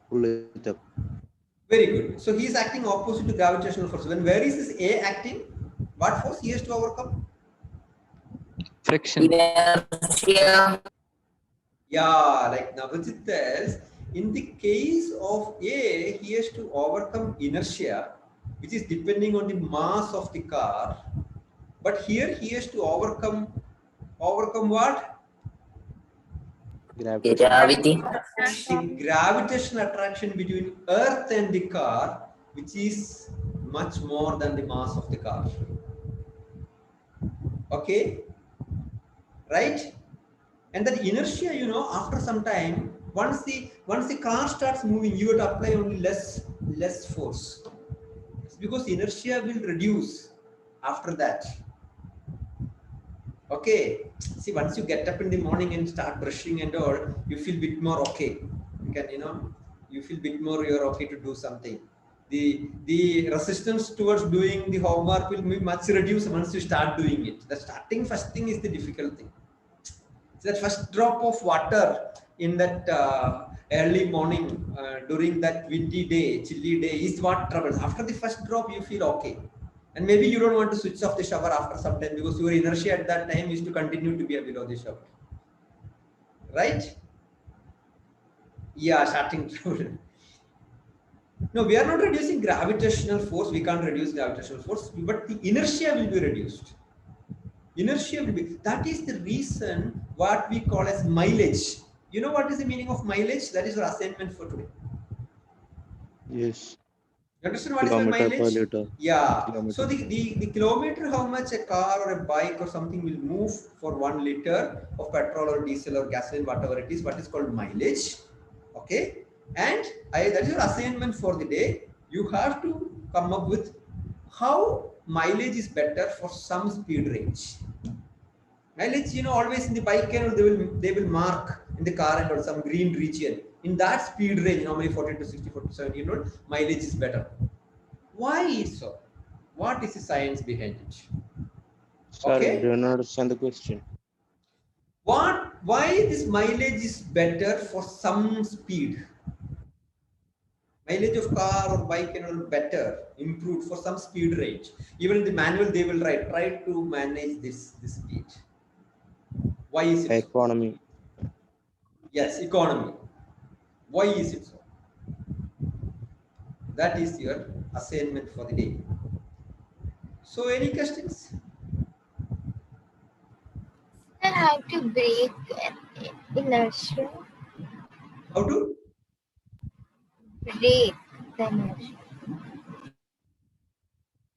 pull it up. Very good. So he is acting opposite to gravitational force. Where is this A acting? What force he has to overcome? Friction. Yeah, like Navajit tells, in the case of A, he has to overcome inertia, which is depending on the mass of the car. But here he has to overcome what? Gravity. The gravitational attraction between Earth and the car, which is much more than the mass of the car. Okay, right? And that inertia, you know, after some time, once the car starts moving, you have to apply only less force. It's because inertia will reduce after that. Okay, see, once you get up in the morning and start brushing and all, you feel a bit more okay. You can, you feel a bit more you're okay to do something. The resistance towards doing the homework will be much reduced once you start doing it. The first thing is the difficult thing. So that first drop of water in that early morning during that windy day, chilly day is what troubles. After the first drop, you feel okay. And maybe you don't want to switch off the shower after some time because your inertia at that time is to continue to be below the shower. Right? Yeah, starting trouble. No, we are not reducing gravitational force. We can't reduce gravitational force, but the inertia will be reduced. Inertia will be. That is the reason what we call as mileage. You know what is the meaning of mileage? That is your assignment for today. Yes. You understand what is my Kilometer per mileage? liter. Yeah. Kilometer. So the kilometer, how much a car or a bike or something will move for 1 liter of petrol or diesel or gasoline, whatever it is, what is called mileage. Okay. And that is your assignment for the day. You have to come up with how mileage is better for some speed range. Mileage, always in the bike and they will mark in the car and or some green region. In that speed range, normally 40 to 60, 40 to 70, mileage is better. Why is so? What is the science behind it? Sorry, Okay. I don't understand the question. Why this mileage is better for some speed? Mileage of car or bike and all better, improved for some speed range. Even in the manual, they will write, try to manage this speed. Why is it so? Economy. Yes, economy. Why is it so? That is your assignment for the day. So, any questions? And how to break inertia? How to? Break the inertia.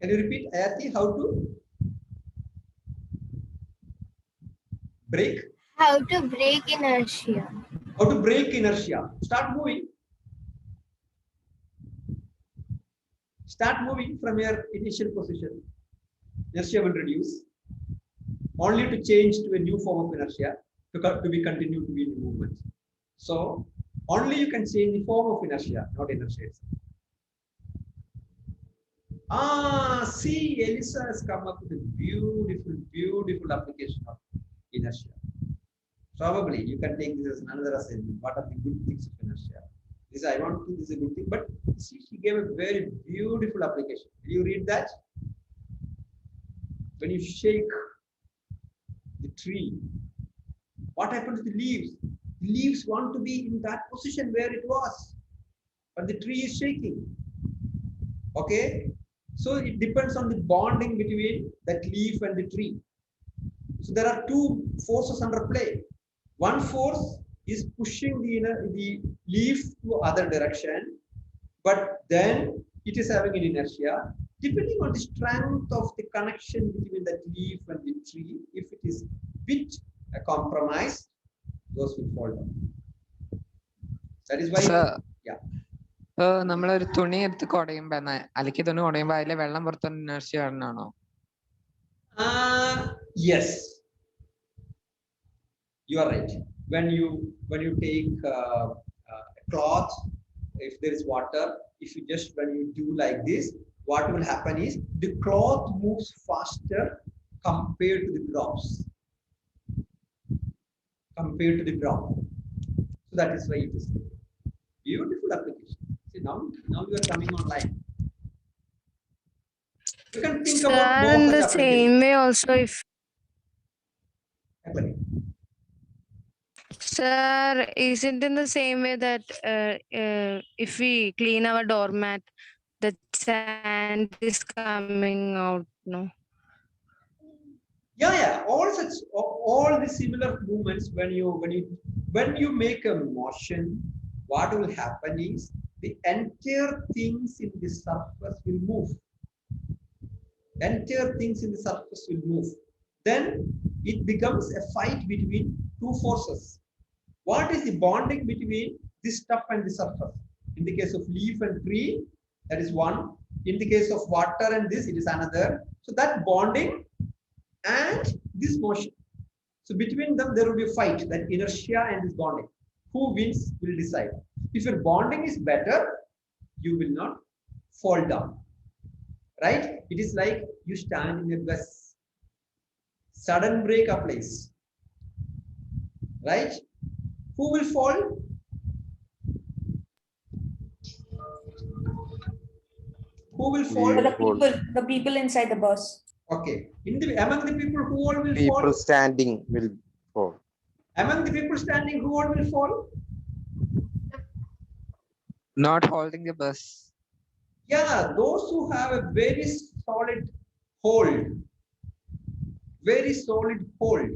Can you repeat, Ayati? How to break? How to break inertia? How to break inertia? Start moving. Start moving from your initial position. Inertia will reduce. Only to change to a new form of inertia to be continued to be in movement. So only you can change the form of inertia, not inertia itself. See, Elisa has come up with a beautiful application of inertia. Probably you can take this as another assignment. What are the good things of inertia? This I want to think this is a good thing, but see, she gave a very beautiful application. Will you read that? When you shake the tree, what happens to the leaves? The leaves want to be in that position where it was, but the tree is shaking. Okay, so it depends on the bonding between that leaf and the tree. So there are two forces under play. One force is pushing the leaf to other direction, but then it is having an inertia. Depending on the strength of the connection between that leaf and the tree, if it is bit compromised, those will fall down. That is why. Sir, yeah. നമ്മളൊരു തുണി എടുത്ത് കുടയുമ്പോ അലക്കി തുണി കുടയുമ്പോ അതിലെ വെള്ളം പുറത്തൊരു inertia കാരണമാണോ? Yes, you are right. When you take a cloth, if there is water, if you just when you do like this, what will happen is the cloth moves faster compared to the drops. Compared to the drop. So that is why it is beautiful application. See, now you are coming online. You can think about more in such the same way also, if sir, is it in the same way that if we clean our doormat, the sand is coming out? No. Yeah. All the similar movements when you make a motion, what will happen is the entire things in the surface will move. Entire things in the surface will move. Then it becomes a fight between two forces. What is the bonding between this stuff and the surface? In the case of leaf and tree, that is one. In the case of water and this, it is another. So that bonding and this motion. So between them, there will be a fight, that inertia and this bonding. Who wins will decide. If your bonding is better, you will not fall down. Right? It is like you stand in a bus. Sudden brake applies. Right? Who will fall? Who will fall? The people inside the bus. Okay. Among the people, who all will People fall? standing will fall. Among the people standing, who all will fall? Not holding the bus. Yeah, those who have a very solid hold. Very solid hold.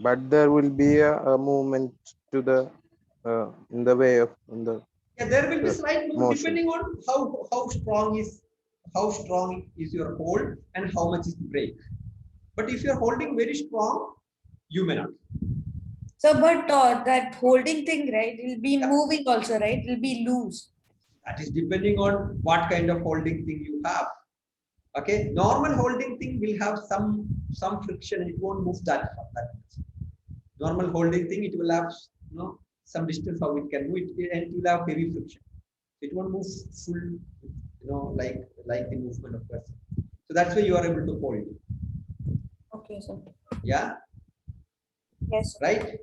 But there will be a movement to the in the way of Yeah, there will be Yes, slight move motion. depending on how strong is your hold and how much is the brake. But if you're holding very strong, you may not. So, but that holding thing, right, will be Yeah. moving also, right? It will be loose. That is depending on what kind of holding thing you have. Okay, normal holding thing will have some friction and it won't move that much. Normal holding thing, it will have some distance how it can move it, and it will have heavy friction. It won't move full, like the movement of person. So that's why you are able to hold. Okay, sir. Yeah. Yes. Right.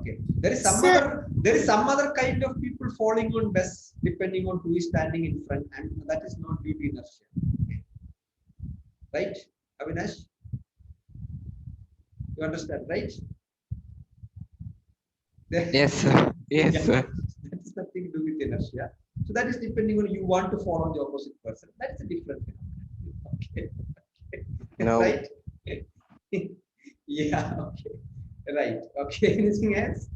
Okay. There is Sir- some other kind of people falling on bus depending on who is standing in front, and that is not due to inertia. Right, Avinash? You understand, right? Yes, sir. Yes, Yeah, sir. that is nothing to do with inertia. So that is depending on you want to fall on the opposite person. That is a different phenomenon. Okay. No. Right? Yeah, okay. Right. Okay. Anything else?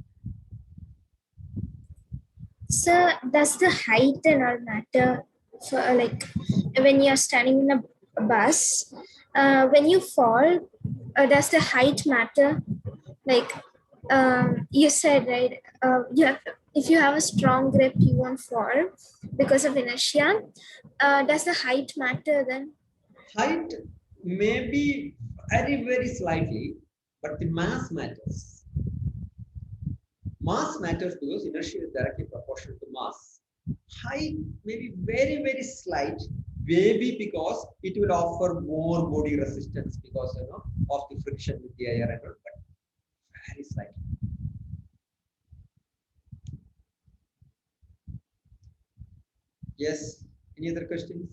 So does the height and all matter for like when you're standing in a bus? When you fall, does the height matter? Like you said, right? If you have a strong grip, you won't fall because of inertia. Does the height matter then? Height may be very slightly, but the mass matters. Mass matters because inertia is directly proportional to mass. Height may be very slight, maybe because it will offer more body resistance because of the friction with the air and all, but very slightly. Yes. Any other questions?